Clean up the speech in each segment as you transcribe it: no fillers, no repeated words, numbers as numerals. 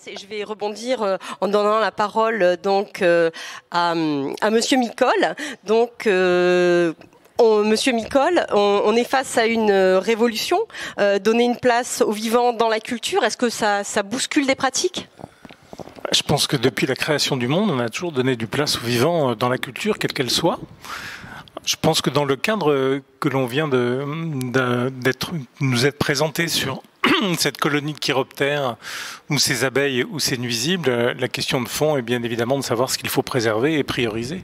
Et je vais rebondir en donnant la parole donc à Monsieur Micol. Donc Monsieur Micol, on est face à une révolution, donner une place au vivant dans la culture. Est-ce que ça bouscule des pratiques ? Je pense que depuis la création du monde, on a toujours donné du place au vivant dans la culture, quelle qu'elle soit. Je pense que dans le cadre que l'on vient nous être présenté sur cette colonie de chiroptères, ou ces abeilles, ou ces nuisibles, la question de fond est bien évidemment de savoir ce qu'il faut préserver et prioriser.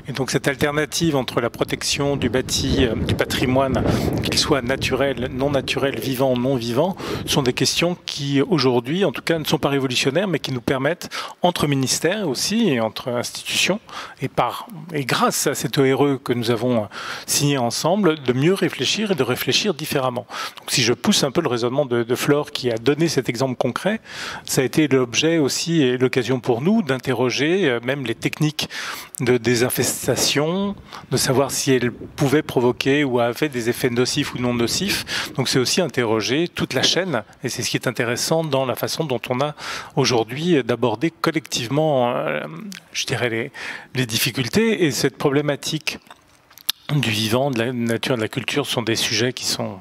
Et donc cette alternative entre la protection du bâti, du patrimoine, qu'il soit naturel, non naturel, vivant, non vivant, sont des questions qui aujourd'hui, en tout cas, ne sont pas révolutionnaires, mais qui nous permettent, entre ministères aussi, et entre institutions, et grâce à cet ORE que nous avons signé ensemble, de mieux réfléchir et de réfléchir différemment. Donc si je pousse un peu le raisonnement de Flore qui a donné cet exemple concret, ça a été l'objet aussi et l'occasion pour nous d'interroger même les techniques de désinfestation, de savoir si elles pouvaient provoquer ou avaient des effets nocifs ou non nocifs. Donc c'est aussi interroger toute la chaîne, et c'est ce qui est intéressant dans la façon dont on a aujourd'hui d'aborder collectivement, je dirais, les difficultés. Et cette problématique du vivant, de la nature, de la culture sont des sujets qui sont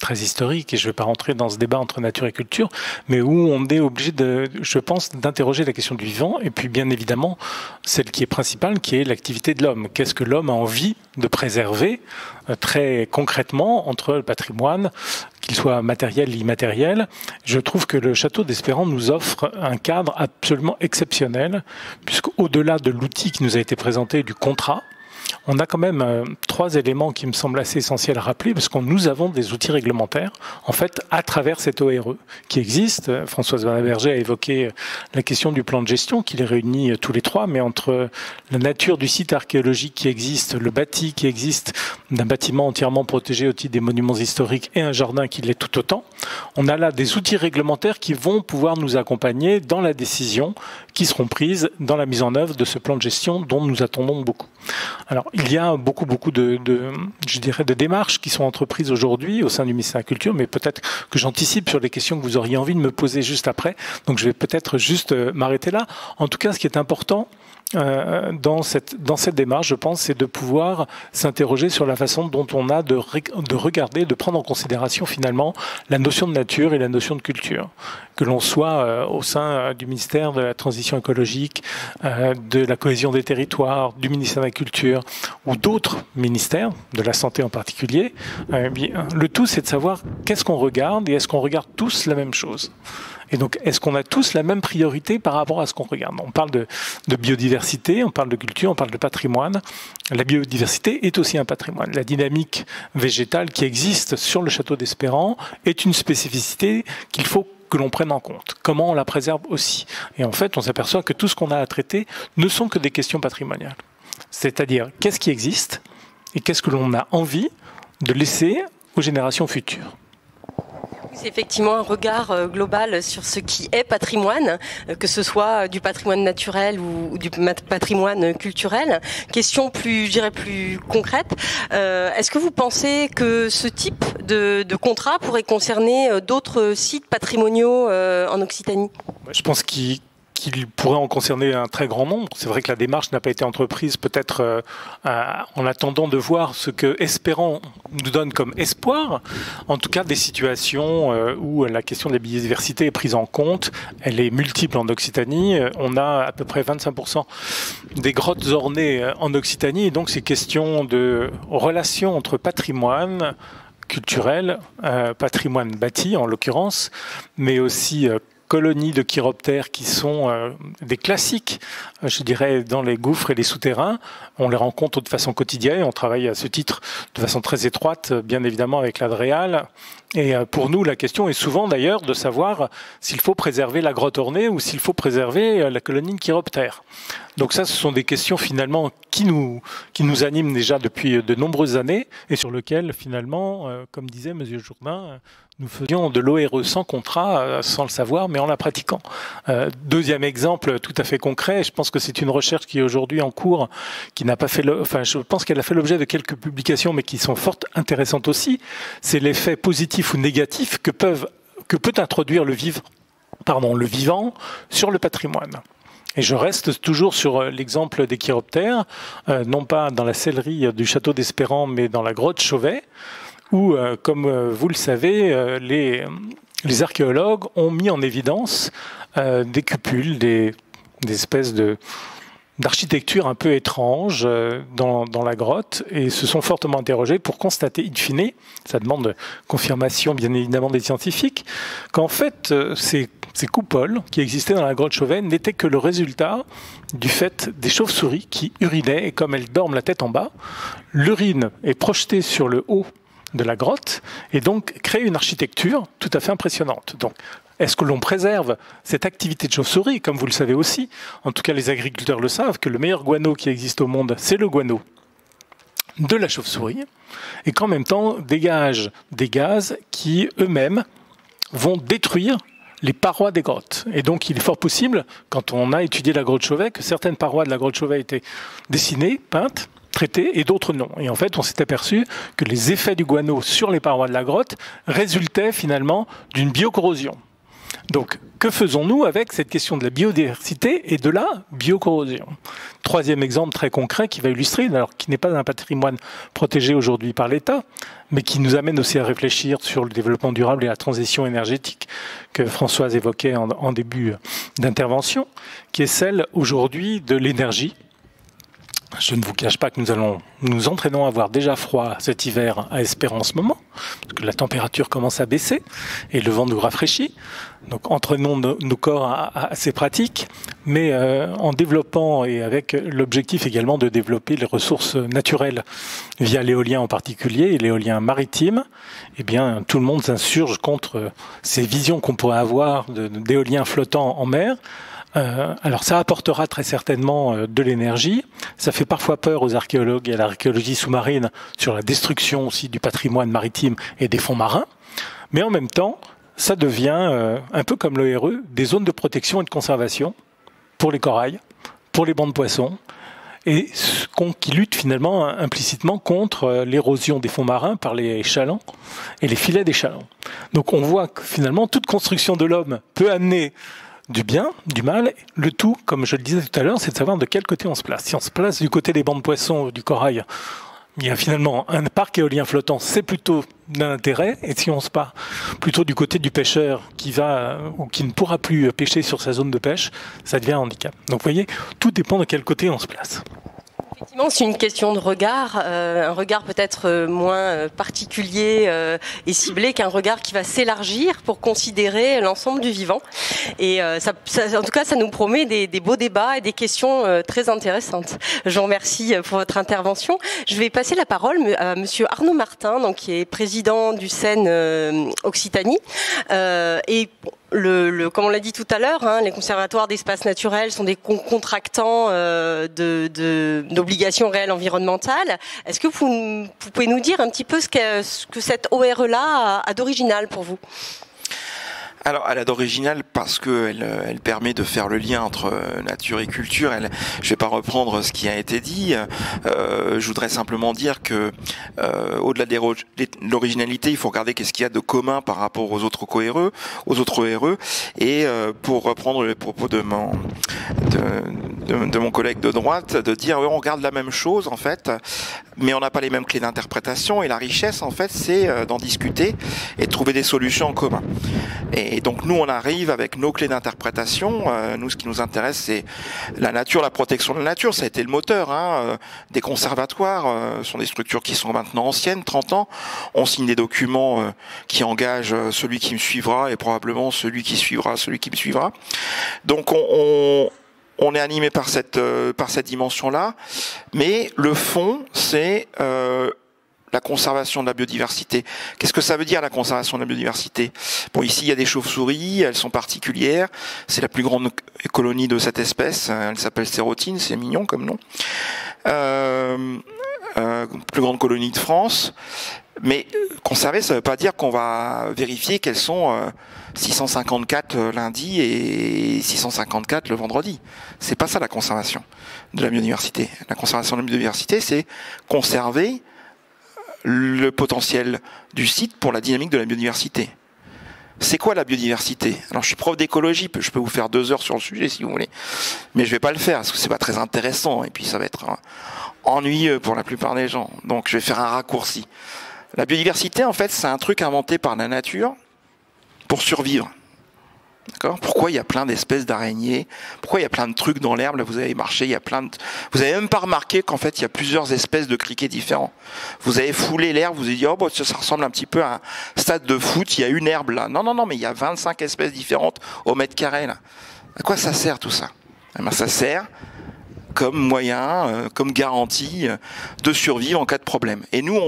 très historique, et je ne vais pas rentrer dans ce débat entre nature et culture, mais où on est obligé, je pense, d'interroger la question du vivant, et puis bien évidemment, celle qui est principale, qui est l'activité de l'homme. Qu'est-ce que l'homme a envie de préserver très concrètement entre le patrimoine, qu'il soit matériel ou immatériel? Je trouve que le château d'Espérance nous offre un cadre absolument exceptionnel, puisqu'au-delà de l'outil qui nous a été présenté, du contrat, on a quand même 3 éléments qui me semblent assez essentiels à rappeler, parce que nous avons des outils réglementaires, en fait, à travers cet ORE qui existe. Françoise Van-Berger a évoqué la question du plan de gestion qui les réunit tous les 3, mais entre la nature du site archéologique qui existe, le bâti qui existe, d'un bâtiment entièrement protégé au titre des monuments historiques, et un jardin qui l'est tout autant, on a là des outils réglementaires qui vont pouvoir nous accompagner dans la décision qui seront prises dans la mise en œuvre de ce plan de gestion dont nous attendons beaucoup. Alors, il y a beaucoup de démarches qui sont entreprises aujourd'hui au sein du ministère de la Culture, mais peut-être que j'anticipe sur les questions que vous auriez envie de me poser juste après. Donc, je vais peut-être juste m'arrêter là. En tout cas, ce qui est important dans cette démarche, je pense, c'est de pouvoir s'interroger sur la façon dont on a de regarder, de prendre en considération finalement la notion de nature et la notion de culture. Que l'on soit au sein du ministère de la Transition écologique, de la cohésion des territoires, du ministère de la Culture ou d'autres ministères, de la santé en particulier, le tout c'est de savoir qu'est-ce qu'on regarde et est-ce qu'on regarde tous la même chose. Et donc, est-ce qu'on a tous la même priorité par rapport à ce qu'on regarde? On parle de biodiversité, on parle de culture, on parle de patrimoine. La biodiversité est aussi un patrimoine. La dynamique végétale qui existe sur le château d'Espérance est une spécificité qu'il faut que l'on prenne en compte. Comment on la préserve aussi? Et en fait, on s'aperçoit que tout ce qu'on a à traiter ne sont que des questions patrimoniales. C'est-à-dire, qu'est-ce qui existe et qu'est-ce que l'on a envie de laisser aux générations futures? C'est effectivement un regard global sur ce qui est patrimoine, que ce soit du patrimoine naturel ou du patrimoine culturel. Question plus concrète, est-ce que vous pensez que ce type de contrat pourrait concerner d'autres sites patrimoniaux en Occitanie? Je pense qu'il pourrait en concerner un très grand nombre. C'est vrai que la démarche n'a pas été entreprise peut-être en attendant de voir ce que Espérance nous donne comme espoir. En tout cas, des situations où la question de la biodiversité est prise en compte. Elle est multiple en Occitanie. On a à peu près 25% des grottes ornées en Occitanie. Et donc, c'est question de relation entre patrimoine culturel, patrimoine bâti en l'occurrence, mais aussi colonies de chiroptères qui sont des classiques, je dirais, dans les gouffres et les souterrains. On les rencontre de façon quotidienne. On travaille à ce titre de façon très étroite, bien évidemment, avec l'Adréal. Et pour nous, la question est souvent d'ailleurs de savoir s'il faut préserver la grotte ornée ou s'il faut préserver la colonie de chiroptères. Donc ça, ce sont des questions finalement qui nous animent déjà depuis de nombreuses années et sur lesquelles finalement, comme disait M. Jourdain, nous faisions de l'ORE sans contrat, sans le savoir, mais en la pratiquant. Deuxième exemple tout à fait concret, je pense que c'est une recherche qui est aujourd'hui en cours, qui n'a pas fait je pense qu'elle a fait l'objet de quelques publications, mais qui sont fort intéressantes aussi. C'est l'effet positif ou négatif que peut introduire le vivre le vivant sur le patrimoine. Et je reste toujours sur l'exemple des chiroptères, non pas dans la sellerie du château d'Espérance, mais dans la grotte Chauvet, où, comme vous le savez, les archéologues ont mis en évidence des cupules, des espèces d'architecture un peu étrange dans la grotte et se sont fortement interrogés pour constater, in fine, ça demande confirmation bien évidemment des scientifiques, qu'en fait ces coupoles qui existaient dans la grotte Chauvet n'étaient que le résultat du fait des chauves-souris qui urinaient et comme elles dorment la tête en bas, l'urine est projetée sur le haut de la grotte et donc crée une architecture tout à fait impressionnante. Donc, est-ce que l'on préserve cette activité de chauve-souris, comme vous le savez aussi, en tout cas les agriculteurs le savent, que le meilleur guano qui existe au monde, c'est le guano de la chauve-souris, et qu'en même temps dégage des gaz qui eux-mêmes vont détruire les parois des grottes. Et donc il est fort possible, quand on a étudié la grotte Chauvet, que certaines parois de la grotte Chauvet étaient dessinées, peintes, traitées, et d'autres non. Et en fait, on s'est aperçu que les effets du guano sur les parois de la grotte résultaient finalement d'une biocorrosion. Donc, que faisons-nous avec cette question de la biodiversité et de la biocorrosion? Troisième exemple très concret qui va illustrer, alors qui n'est pas un patrimoine protégé aujourd'hui par l'État, mais qui nous amène aussi à réfléchir sur le développement durable et la transition énergétique que Françoise évoquait en début d'intervention, qui est celle aujourd'hui de l'énergie. Je ne vous cache pas que nous nous entraînons à avoir déjà froid cet hiver à Espérance en ce moment, parce que la température commence à baisser et le vent nous rafraîchit. Donc entraînons nos corps à ces pratiques, mais en développant et avec l'objectif également de développer les ressources naturelles via l'éolien en particulier et l'éolien maritime, eh bien tout le monde s'insurge contre ces visions qu'on pourrait avoir d'éolien flottant en mer. Alors ça apportera très certainement de l'énergie. Ça fait parfois peur aux archéologues et à l'archéologie sous-marine sur la destruction aussi du patrimoine maritime et des fonds marins. Mais en même temps, ça devient un peu comme l'ORE, des zones de protection et de conservation pour les corails, pour les bancs de poissons, et qui luttent finalement implicitement contre l'érosion des fonds marins par les chalands et les filets des chalands. Donc on voit que finalement toute construction de l'homme peut amener du bien, du mal. Le tout, comme je le disais tout à l'heure, c'est de savoir de quel côté on se place. Si on se place du côté des bancs de poissons, du corail, il y a finalement un parc éolien flottant, c'est plutôt d'un intérêt. Et si on se part plutôt du côté du pêcheur qui va ou qui ne pourra plus pêcher sur sa zone de pêche, ça devient un handicap. Donc vous voyez, tout dépend de quel côté on se place. Effectivement, c'est une question de regard, un regard peut-être moins particulier et ciblé qu'un regard qui va s'élargir pour considérer l'ensemble du vivant. Et en tout cas, ça nous promet des beaux débats et des questions très intéressantes. Je vous remercie pour votre intervention. Je vais passer la parole à Monsieur Arnaud Martin, donc, qui est président du CEN Occitanie. Comme on l'a dit tout à l'heure, les conservatoires d'espaces naturels sont des contractants d'obligations réelles environnementales. Est-ce que vous pouvez nous dire un petit peu ce que cette ORE-là a d'original pour vous ? Alors, elle a d'original parce qu'elle permet de faire le lien entre nature et culture. Je vais pas reprendre ce qui a été dit. Je voudrais simplement dire que au-delà de l'originalité, il faut regarder qu'est-ce qu'il y a de commun par rapport aux autres ORE. Et pour reprendre le propos de mon collègue de droite, de dire on regarde la même chose en fait, mais on n'a pas les mêmes clés d'interprétation. Et la richesse en fait, c'est d'en discuter et de trouver des solutions en commun. Et donc nous, on arrive avec nos clés d'interprétation. Nous, ce qui nous intéresse, c'est la nature, la protection de la nature. Ça a été le moteur des conservatoires. Ce sont des structures qui sont maintenant anciennes, 30 ans. On signe des documents qui engagent celui qui me suivra et probablement celui qui suivra, celui qui me suivra. Donc on est animé par cette dimension-là. Mais le fond, c'est la conservation de la biodiversité. Qu'est-ce que ça veut dire, la conservation de la biodiversité? Bon, ici, il y a des chauves-souris, elles sont particulières. C'est la plus grande colonie de cette espèce. Elle s'appelle Sérotine, c'est mignon comme nom. Plus grande colonie de France. Mais conserver, ça ne veut pas dire qu'on va vérifier qu'elles sont 654 lundi et 654 le vendredi. C'est pas ça la conservation de la biodiversité. La conservation de la biodiversité, c'est conserver le potentiel du site pour la dynamique de la biodiversité. C'est quoi la biodiversité? Alors je suis prof d'écologie, je peux vous faire 2 heures sur le sujet si vous voulez, mais je vais pas le faire parce que c'est pas très intéressant et puis ça va être ennuyeux pour la plupart des gens. Donc je vais faire un raccourci. La biodiversité, en fait, c'est un truc inventé par la nature pour survivre. D'accord? Pourquoi il y a plein d'espèces d'araignées? Pourquoi il y a plein de trucs dans l'herbe? Là, vous avez marché, il y a plein de... Vous avez même pas remarqué qu'en fait, il y a plusieurs espèces de criquets différents. Vous avez foulé l'herbe, vous avez dit, oh, bah, ça ressemble un petit peu à un stade de foot, il y a une herbe là. Non, non, non, mais il y a 25 espèces différentes au mètre carré, là. À quoi ça sert tout ça? Eh ben, ça sert comme moyen, comme garantie de survivre en cas de problème. Et nous,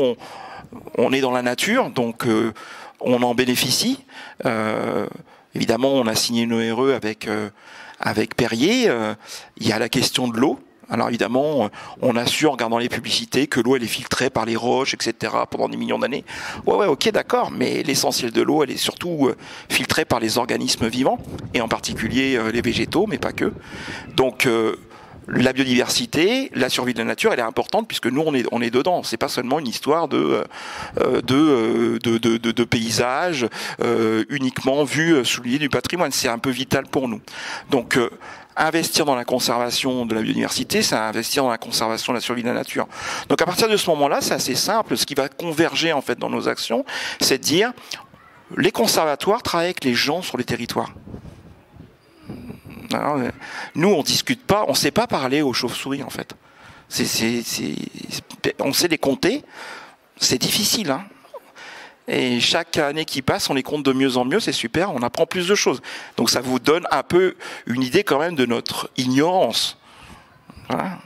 on est dans la nature, donc on en bénéficie. Évidemment, on a signé une ORE avec Perrier. Il y a la question de l'eau. Alors évidemment, on assure en regardant les publicités que l'eau elle est filtrée par les roches, etc. pendant des millions d'années. Ouais, ok, d'accord. Mais l'essentiel de l'eau, elle est surtout filtrée par les organismes vivants et en particulier les végétaux, mais pas que. Donc la biodiversité, la survie de la nature, elle est importante puisque nous on est dedans. C'est pas seulement une histoire de paysage uniquement vu sous l'idée du patrimoine. C'est un peu vital pour nous. Donc investir dans la conservation de la biodiversité, c'est investir dans la conservation de la survie de la nature. Donc à partir de ce moment-là, c'est assez simple. Ce qui va converger en fait dans nos actions, c'est de dire les conservatoires travaillent avec les gens sur les territoires. Alors, nous, on discute pas, on sait pas parler aux chauves-souris en fait. On sait les compter, c'est difficile. Hein. Et chaque année qui passe, on les compte de mieux en mieux, c'est super, on apprend plus de choses. Donc ça vous donne un peu une idée quand même de notre ignorance. Voilà.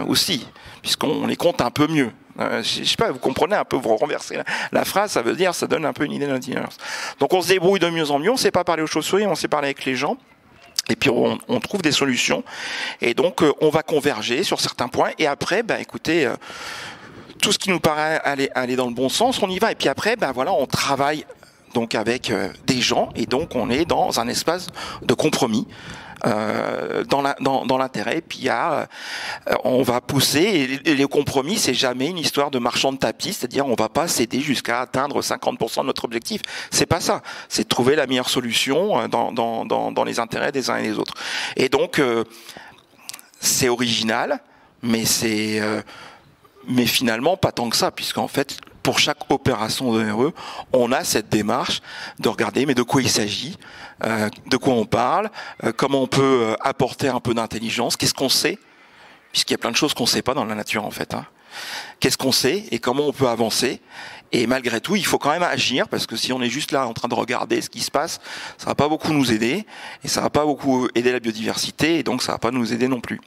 Aussi, puisqu'on les compte un peu mieux. Je sais pas, vous comprenez un peu, vous renversez la phrase, ça veut dire, ça donne un peu une idée de notre ignorance. Donc on se débrouille de mieux en mieux, on sait pas parler aux chauves-souris, on sait parler avec les gens. Et puis on trouve des solutions. Et donc on va converger sur certains points. Et après, ben écoutez, tout ce qui nous paraît aller dans le bon sens, on y va. Et puis après, ben voilà, on travaille donc avec des gens. Et donc on est dans un espace de compromis. Dans l'intérêt, puis on va pousser, et le compromis, c'est jamais une histoire de marchand de tapis, c'est-à-dire on va pas céder jusqu'à atteindre 50% de notre objectif. C'est pas ça. C'est de trouver la meilleure solution dans les intérêts des uns et des autres. Et donc, c'est original, mais mais finalement pas tant que ça, puisqu'en fait, pour chaque opération d'ORE, on a cette démarche de regarder, mais de quoi il s'agit, de quoi on parle, comment on peut apporter un peu d'intelligence, qu'est-ce qu'on sait, puisqu'il y a plein de choses qu'on ne sait pas dans la nature en fait. Hein. Qu'est-ce qu'on sait et comment on peut avancer. Et malgré tout, il faut quand même agir, parce que si on est juste là en train de regarder ce qui se passe, ça ne va pas beaucoup nous aider, et ça ne va pas beaucoup aider la biodiversité, et donc ça ne va pas nous aider non plus.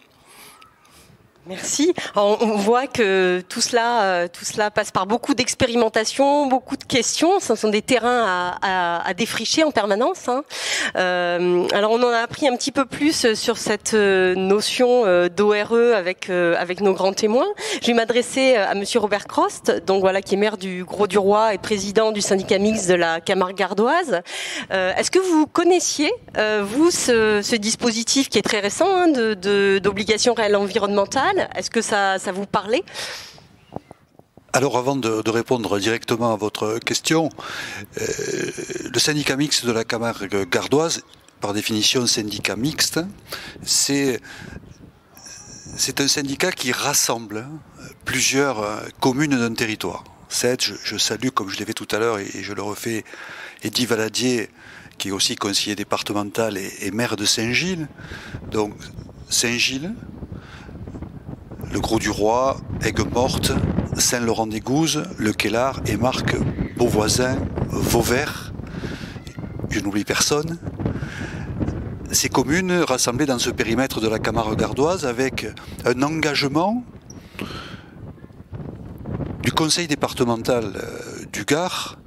Merci. Alors, on voit que tout cela passe par beaucoup d'expérimentation, beaucoup de questions. Ce sont des terrains à défricher en permanence. Hein. Alors, on en a appris un petit peu plus sur cette notion d'ORE avec nos grands témoins. Je vais m'adresser à Monsieur Robert Crost, donc voilà, qui est maire du Grau-du-Roi et président du syndicat mixte de la Camargue gardoise. Est-ce que vous connaissiez vous ce dispositif qui est très récent hein, d'obligation réelle environnementale? Est-ce que ça vous parlait? Alors avant de répondre directement à votre question, le syndicat mixte de la Camargue gardoise, par définition syndicat mixte, c'est un syndicat qui rassemble plusieurs communes d'un territoire. Je salue, comme je l'ai fait tout à l'heure et je le refais, Eddy Valadier, qui est aussi conseiller départemental et maire de Saint-Gilles. Donc Saint-Gilles, le Grau-du-Roi, Aigues-Mortes, Saint-Laurent-des-Gouzes, Le Queslard, Émarques, Beauvoisin, Vauvert, je n'oublie personne. Ces communes rassemblées dans ce périmètre de la Camargue gardoise avec un engagement du conseil départemental du Gard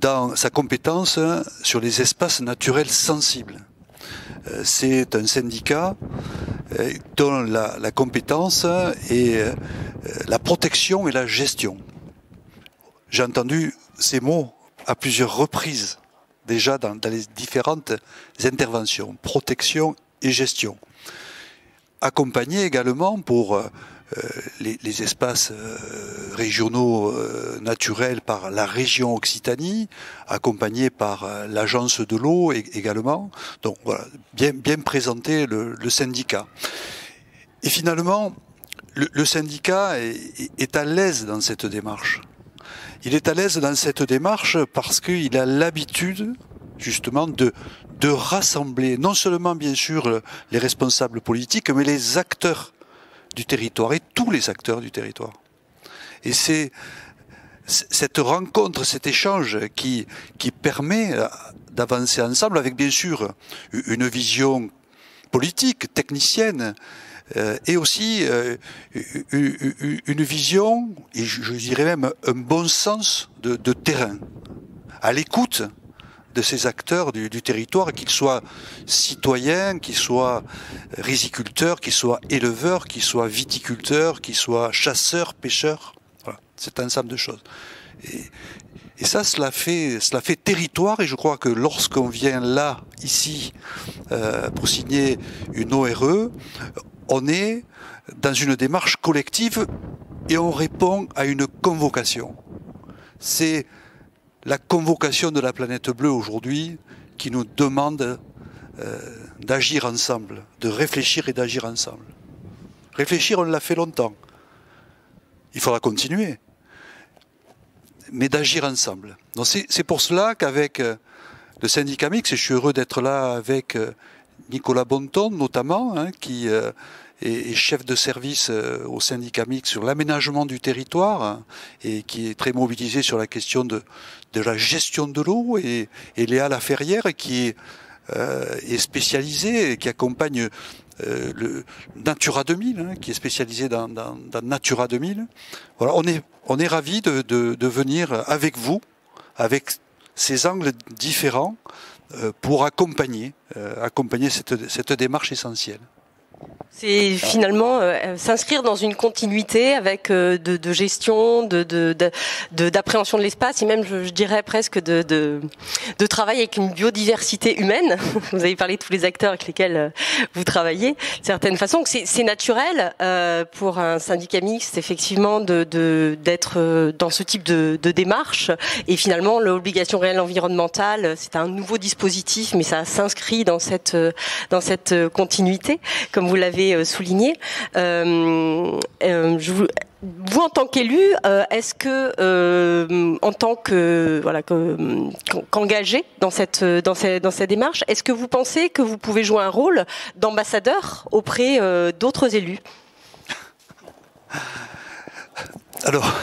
dans sa compétence sur les espaces naturels sensibles. C'est un syndicat dont la compétence est la protection et la gestion. J'ai entendu ces mots à plusieurs reprises déjà dans les différentes interventions, protection et gestion. Accompagné également pour les espaces régionaux naturels par la région Occitanie, accompagné par l'agence de l'eau également. Donc voilà, bien présenter le syndicat. Et finalement, le syndicat est à l'aise dans cette démarche. Il est à l'aise dans cette démarche parce qu'il a l'habitude, justement, de rassembler non seulement, bien sûr, les responsables politiques, mais les acteurs du territoire, et tous les acteurs du territoire. Et c'est cette rencontre, cet échange qui permet d'avancer ensemble avec, bien sûr, une vision politique, technicienne, et aussi une vision, et je dirais même un bon sens de terrain, à l'écoute de ces acteurs du territoire, qu'ils soient citoyens, qu'ils soient riziculteurs, qu'ils soient éleveurs, qu'ils soient viticulteurs, qu'ils soient chasseurs, pêcheurs. Voilà, c'est un ensemble de choses. Et ça, cela fait territoire, et je crois que lorsqu'on vient là, ici, pour signer une ORE, on est dans une démarche collective et on répond à une convocation. C'est la convocation de la planète bleue aujourd'hui qui nous demande d'agir ensemble, de réfléchir et d'agir ensemble. Réfléchir, on l'a fait longtemps. Il faudra continuer. Mais d'agir ensemble. Donc c'est pour cela qu'avec le syndicat mixte, et je suis heureux d'être là avec Nicolas Bonton notamment, qui est chef de service au syndicat mixte sur l'aménagement du territoire et qui est très mobilisé sur la question de la gestion de l'eau, et Léa Laferrière qui est spécialisée et qui accompagne le Natura 2000, qui est spécialisé dans Natura 2000. Voilà, on est ravis de venir avec vous, avec ces angles différents, pour accompagner cette démarche essentielle. C'est finalement s'inscrire dans une continuité avec de gestion, d'appréhension de l'espace, et même je dirais presque de travail avec une biodiversité humaine. Vous avez parlé de tous les acteurs avec lesquels vous travaillez, de certaines façons. C'est naturel pour un syndicat mixte, effectivement, d'être dans ce type de démarche. Et finalement, l'obligation réelle environnementale, c'est un nouveau dispositif, mais ça s'inscrit dans cette continuité, comme vous l'avez souligné. Vous, en tant qu'élu, est-ce que, en tant qu'engagé dans cette démarche, est-ce que vous pensez que vous pouvez jouer un rôle d'ambassadeur auprès d'autres élus? Alors,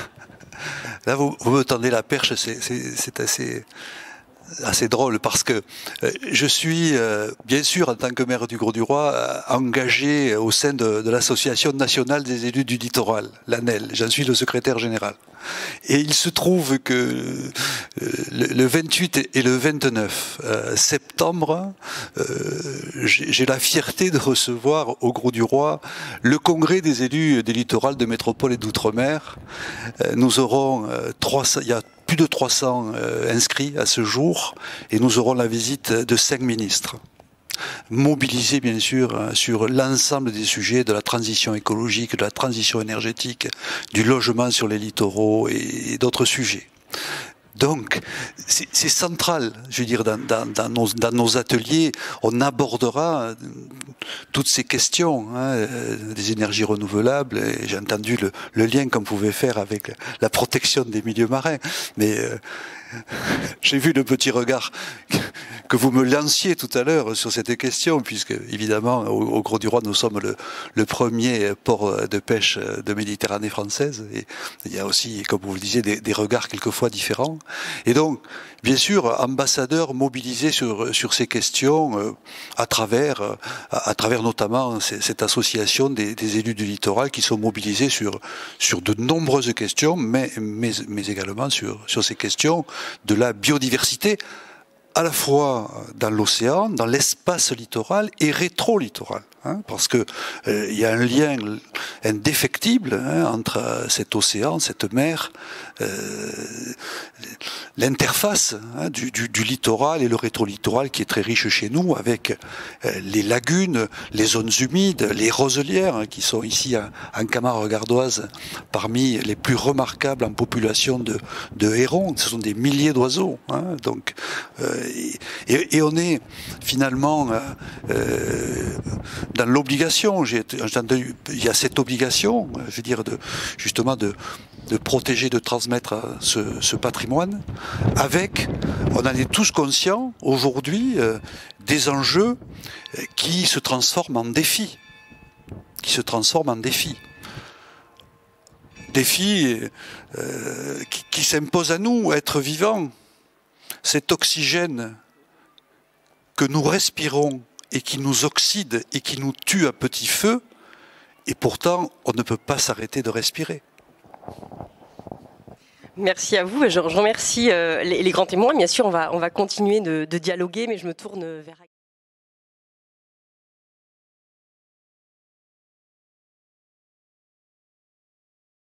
là, vous me tendez la perche, c'est assez drôle, parce que je suis bien sûr, en tant que maire du Grau-du-Roi, engagé au sein de l'Association nationale des élus du littoral, l'ANEL. J'en suis le secrétaire général. Et il se trouve que le 28 et le 29 septembre, j'ai la fierté de recevoir au Grau-du-Roi le congrès des élus des littorales de métropole et d'outre-mer. Nous aurons il y a plus de 300 inscrits à ce jour, et nous aurons la visite de 5 ministres, mobilisés bien sûr sur l'ensemble des sujets de la transition écologique, de la transition énergétique, du logement sur les littoraux et d'autres sujets. Donc, c'est central, je veux dire, dans nos ateliers, on abordera toutes ces questions des énergies renouvelables, et j'ai entendu le lien qu'on pouvait faire avec la protection des milieux marins, mais j'ai vu le petit regard que vous me lanciez tout à l'heure sur cette question, puisque évidemment au Grau-du-Roi nous sommes le premier port de pêche de Méditerranée française, et il y a aussi, comme vous le disiez, des regards quelquefois différents, et donc bien sûr ambassadeur mobilisé sur ces questions à travers notamment cette association des élus du littoral qui sont mobilisés sur de nombreuses questions, mais également sur ces questions de la biodiversité, à la fois dans l'océan, dans l'espace littoral et rétro-littoral, parce que il y a un lien indéfectible entre cet océan, cette mer, l'interface du littoral et le rétro-littoral qui est très riche chez nous, avec les lagunes, les zones humides, les roselières qui sont ici en Camargue gardoise parmi les plus remarquables en population de hérons. Ce sont des milliers d'oiseaux. Donc, et on est finalement dans l'obligation. Il y a cette obligation, je veux dire, justement de protéger, de transmettre ce patrimoine, avec, on en est tous conscients aujourd'hui, des enjeux qui se transforment en défis. Défis qui s'imposent à nous, être vivants. Cet oxygène que nous respirons et qui nous oxyde et qui nous tue à petit feu, et pourtant on ne peut pas s'arrêter de respirer. Merci à vous. Je remercie les grands témoins. Bien sûr, on va continuer de dialoguer, mais je me tourne vers